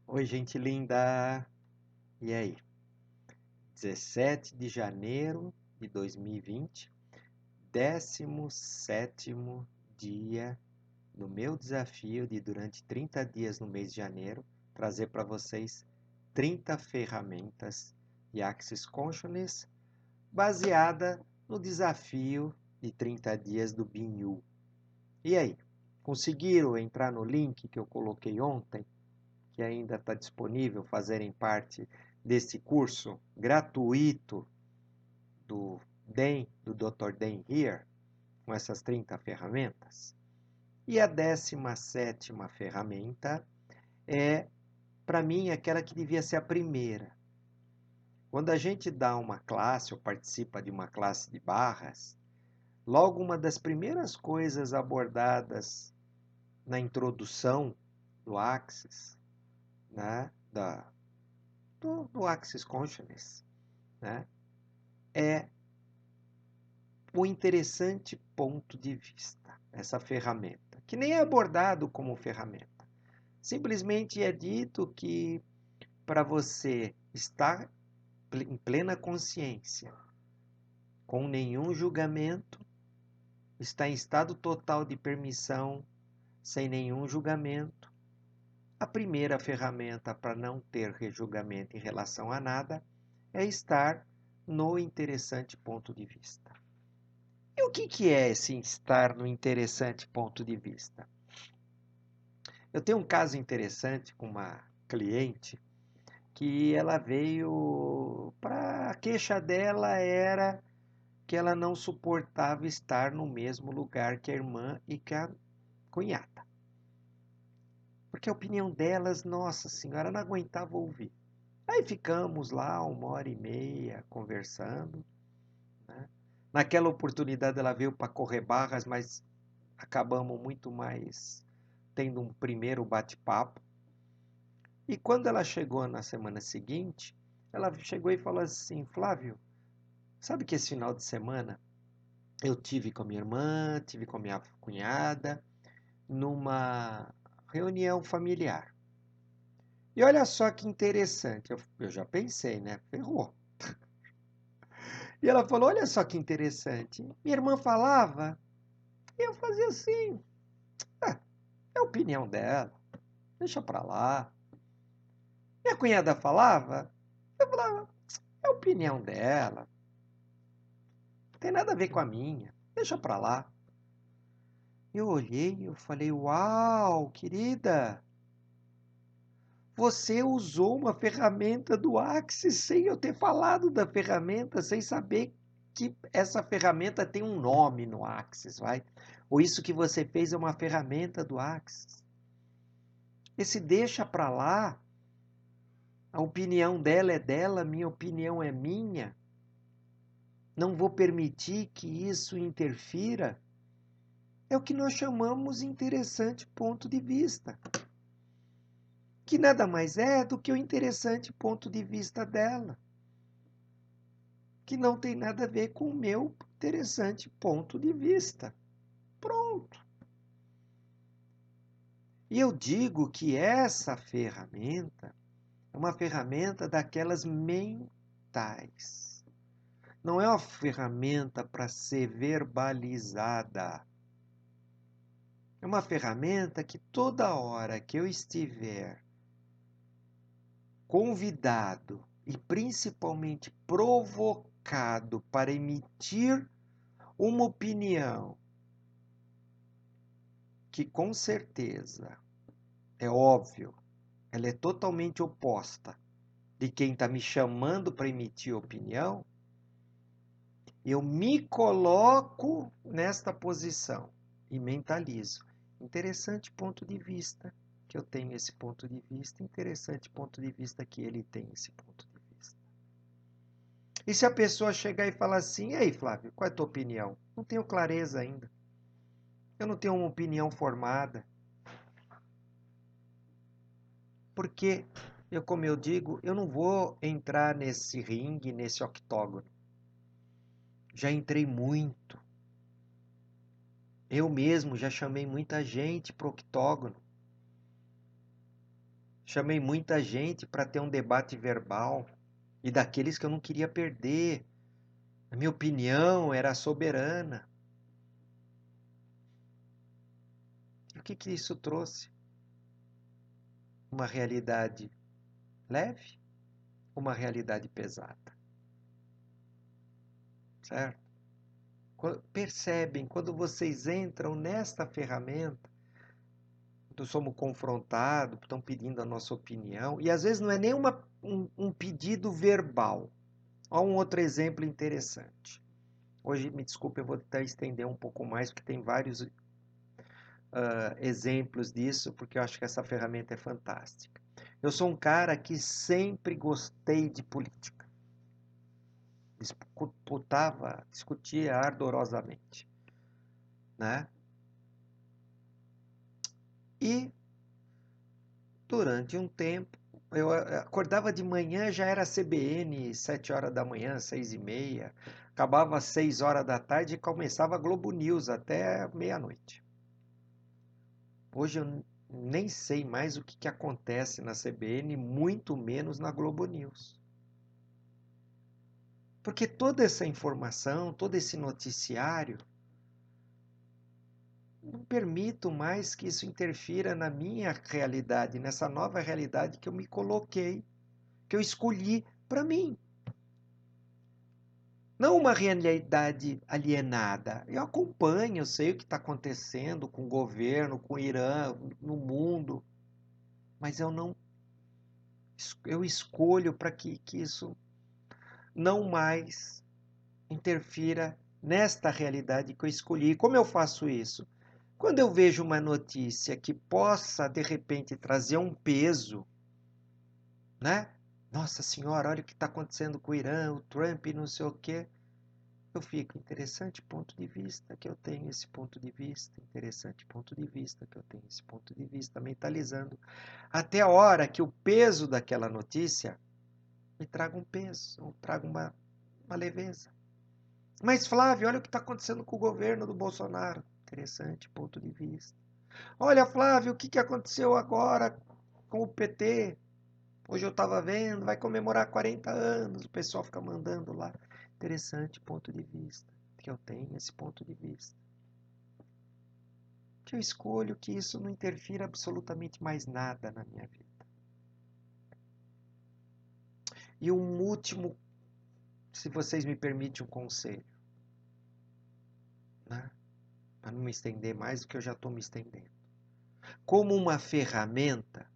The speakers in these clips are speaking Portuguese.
Oi, gente linda! E aí? 17 de janeiro de 2020, 17º dia do meu desafio de, durante 30 dias no mês de janeiro, trazer para vocês 30 ferramentas de Axis Consciousness baseada no desafio de 30 dias do Binhu. E aí? Conseguiram entrar no link que eu coloquei ontem? Que ainda está disponível fazerem parte desse curso gratuito do do Dr. Dan Here, com essas 30 ferramentas. E a 17ª ferramenta é, para mim, aquela que devia ser a primeira. Quando a gente dá uma classe ou participa de uma classe de barras, logo uma das primeiras coisas abordadas na introdução do Axis, né, do Axis Consciousness, né, é o interessante ponto de vista, essa ferramenta, que nem é abordado como ferramenta. Simplesmente é dito que para você estar em plena consciência, com nenhum julgamento, está em estado total de permissão, sem nenhum julgamento, a primeira ferramenta para não ter julgamento em relação a nada é estar no interessante ponto de vista. E o que é esse estar no interessante ponto de vista? Eu tenho um caso interessante com uma cliente que ela veio para a queixa dela era que ela não suportava estar no mesmo lugar que a irmã e que a cunhada. Porque a opinião delas, nossa senhora, não aguentava ouvir. Aí ficamos lá 1h30 conversando, né? Naquela oportunidade ela veio para correr barras, mas acabamos muito mais tendo um primeiro bate-papo. E quando ela chegou na semana seguinte, ela chegou e falou assim: Flávio, sabe que esse final de semana eu tive com a minha irmã, tive com a minha cunhada, numa reunião familiar. E olha só que interessante, eu já pensei, né? Ferrou. E ela falou: olha só que interessante. Minha irmã falava, e eu fazia assim: ah, é a opinião dela, deixa pra lá. Minha cunhada falava, eu falava: é a opinião dela, não tem nada a ver com a minha, deixa pra lá. Eu olhei e eu falei: uau, querida, você usou uma ferramenta do Axis sem eu ter falado da ferramenta, sem saber que essa ferramenta tem um nome no Axis, vai? Ou isso que você fez é uma ferramenta do Axis. Esse deixa para lá, a opinião dela é dela, a minha opinião é minha. Não vou permitir que isso interfira. É o que nós chamamos de interessante ponto de vista. Que nada mais é do que o interessante ponto de vista dela. Que não tem nada a ver com o meu interessante ponto de vista. Pronto. E eu digo que essa ferramenta é uma ferramenta daquelas mentais. Não é uma ferramenta para ser verbalizada. É uma ferramenta que toda hora que eu estiver convidado e principalmente provocado para emitir uma opinião que com certeza, é óbvio, ela é totalmente oposta de quem está me chamando para emitir opinião, eu me coloco nesta posição e mentalizo. Interessante ponto de vista que eu tenho esse ponto de vista, interessante ponto de vista que ele tem esse ponto de vista. E se a pessoa chegar e falar assim: e aí, Flávio, qual é a tua opinião? Não tenho clareza ainda. Eu não tenho uma opinião formada. Porque, como eu digo, eu não vou entrar nesse ringue, nesse octógono. Já entrei muito. Eu mesmo já chamei muita gente para o octógono. Chamei muita gente para ter um debate verbal e daqueles que eu não queria perder. A minha opinião era soberana. E o que isso trouxe? Uma realidade leve, uma realidade pesada. Certo? Percebem, quando vocês entram nesta ferramenta, quando somos confrontados, estão pedindo a nossa opinião, e às vezes não é nem um pedido verbal. Olha um outro exemplo interessante. Hoje, me desculpe, eu vou até estender um pouco mais, porque tem vários exemplos disso, porque eu acho que essa ferramenta é fantástica. Eu sou um cara que sempre gostei de política. Discutia ardorosamente, né? E durante um tempo, eu acordava de manhã, já era CBN, 7 horas da manhã, 6h30, acabava às 6 horas da tarde e começava a Globo News até meia-noite. Hoje eu nem sei mais o que acontece na CBN, muito menos na Globo News. Porque toda essa informação, todo esse noticiário, não permito mais que isso interfira na minha realidade, nessa nova realidade que eu me coloquei, que eu escolhi para mim. Não uma realidade alienada. Eu acompanho, eu sei o que está acontecendo com o governo, com o Irã, no mundo, mas eu escolho para que isso não mais interfira nesta realidade que eu escolhi. E como eu faço isso? Quando eu vejo uma notícia que possa, de repente, trazer um peso, né? Nossa Senhora, olha o que está acontecendo com o Irã, o Trump, não sei o quê. Eu fico, interessante ponto de vista que eu tenho esse ponto de vista, interessante ponto de vista que eu tenho esse ponto de vista, mentalizando. Até a hora que o peso daquela notícia me traga um peso, ou traga uma leveza. Mas, Flávio, olha o que está acontecendo com o governo do Bolsonaro. Interessante ponto de vista. Olha, Flávio, o que aconteceu agora com o PT? Hoje eu estava vendo, vai comemorar 40 anos, o pessoal fica mandando lá. Interessante ponto de vista, que eu tenho esse ponto de vista. Que eu escolho que isso não interfira absolutamente mais nada na minha vida. E um último, se vocês me permitem um conselho, né? Para não me estender mais do que eu já estou me estendendo. Como uma ferramenta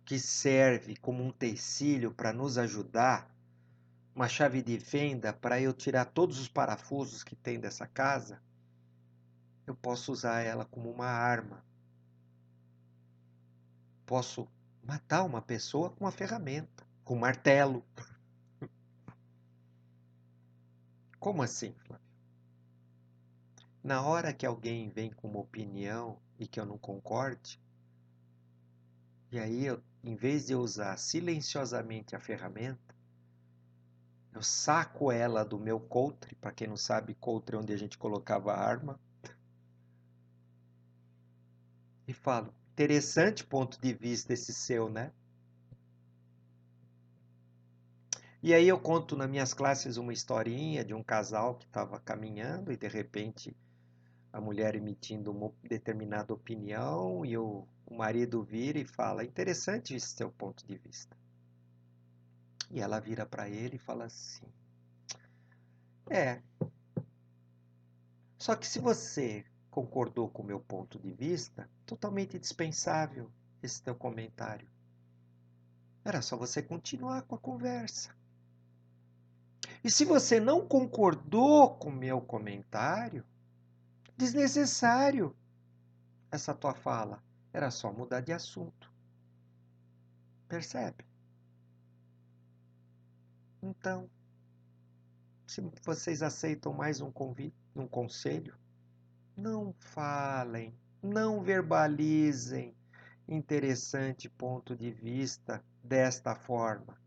que serve como um utensílio para nos ajudar, uma chave de fenda para eu tirar todos os parafusos que tem dessa casa, eu posso usar ela como uma arma. Posso matar uma pessoa com uma ferramenta, com um martelo. Como assim, Flávio? Na hora que alguém vem com uma opinião e que eu não concorde, e aí eu, em vez de eu usar silenciosamente a ferramenta, eu saco ela do meu coldre. Para quem não sabe, coldre é onde a gente colocava a arma, e falo, interessante ponto de vista esse seu, né? E aí eu conto nas minhas classes uma historinha de um casal que estava caminhando e de repente a mulher emitindo uma determinada opinião e o marido vira e fala, interessante esse seu ponto de vista. E ela vira para ele e fala assim, só que se você concordou com o meu ponto de vista, totalmente dispensável esse teu comentário. Era só você continuar com a conversa. E se você não concordou com o meu comentário, desnecessário essa tua fala. Era só mudar de assunto. Percebe? Então, se vocês aceitam mais um convite, um conselho, não falem, não verbalizem interessante ponto de vista desta forma.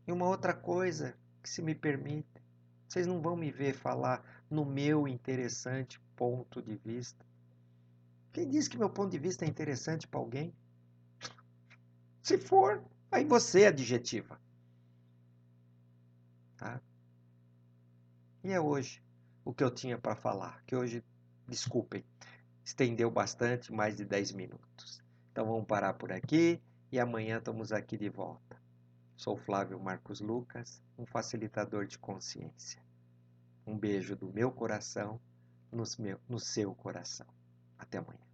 E uma outra coisa que, se me permite, vocês não vão me ver falar no meu interessante ponto de vista. Quem disse que meu ponto de vista é interessante para alguém? Se for, aí você é adjetiva. Tá? E é hoje o que eu tinha para falar. Que hoje, desculpem, estendeu bastante, mais de 10 minutos. Então vamos parar por aqui e amanhã estamos aqui de volta. Sou Flávio Marcos Lucas, um facilitador de consciência. Um beijo do meu coração no seu coração. Até amanhã.